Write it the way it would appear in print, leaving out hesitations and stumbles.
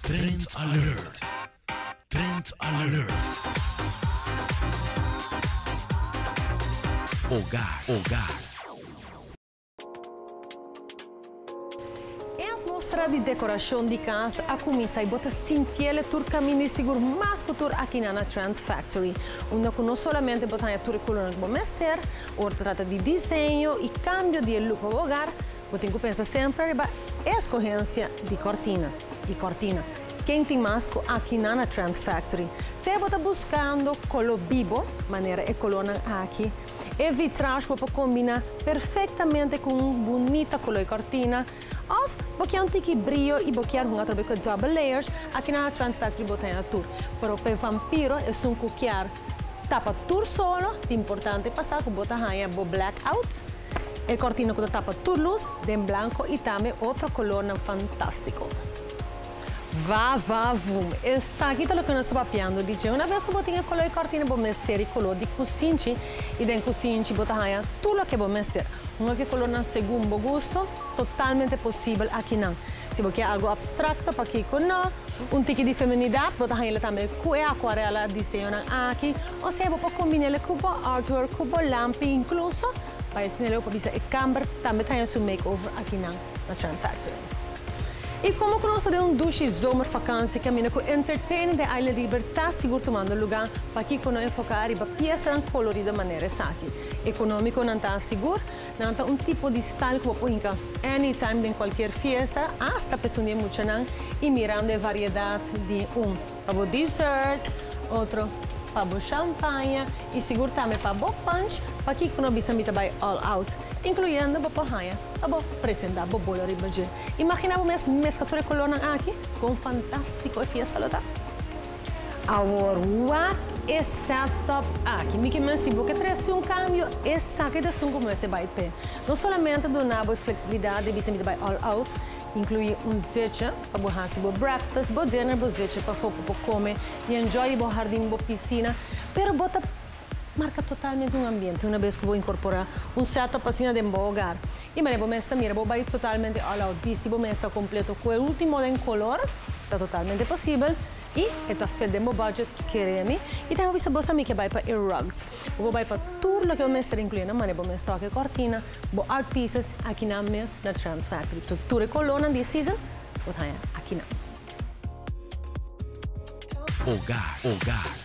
Trend Alert. Trend Alert. Hogar. É a atmosfera de decoração de casa a começar a botar sentir o caminho de seguro mais cultura aqui na Trend Factory, onde não somente botar a tua coluna de mestre, ou trata de desenho e cambio de look para o hogar, você tem que pensar sempre na escorrência de cortina. Quem tem mais aqui na Trend Factory? Se você está buscando color vivo, maneira é coluna aqui, e vitragem para combinar perfeitamente com uma bonita color de cortina, ou porque um tique brilho e porque um outro com double layers, aqui na Trend Factory botem a tour. Pero para vampiro é um cuquear tapa tour solo, é importante passar com botar rainha bo blackout, e cortina com tapa tour luz, de branco e também outro color fantástico. Vum. Essa aqui é o que nós estamos papiando, DJ. Uma vez que eu tenho color de cortina, vou mexer color de cozinha e dentro cozinha botar tudo o que vou mexer. Uma que color na segundo gosto, totalmente possível aqui não. Se você quer algo abstracto, para aqui com um tique de feminidade, botar ele também com aquarela desenho aqui. Ou seja, vou combinar com artwork, com lamp incluso, para ensinar para você câmera também tem seu makeover aqui na Trend Factory. E como nós temos duche zomer vacância, caminho com entertainment de Isla Libertad, seguro tomando lugar para que nós enfocar e para peça colorida maneira aqui. Econômico não está seguro, não está tipo de style que você pode anytime em qualquer fiesta, hasta pessoa de muita não, e mirando a variedade de para o dessert, outro para o champanhe e seguro também para o punch, para que nós bisamos by all out, incluindo a porranha, para apresentar a bolo de bajê. Imagina a mesclatura de color aqui, com fantástico fiesta lá. Agora, what é setup aqui? Me que se você traz cambio, essa aqui é como você vai ter. Não somente donar a flexibilidade, bisamos by all out, incluir zeche para borrar se breakfast, dinner, zeche para comer e enjoy o jardim, a piscina, pero bota marca totalmente um ambiente, uma vez que vou incorporar setup assim de bom hogar. E mas vou vai totalmente all out, vestido mesa completo com o último em color, está totalmente possível. E está feito no budget queremos. E tenho visto você que vai para rugs. Vou vai para tudo o que eu mestre incluindo, mas vou mostrar aqui cortina, art pieces aqui na mesa da Trend Factory. So tudo é coluna de season, vou estar aqui na. Hogar.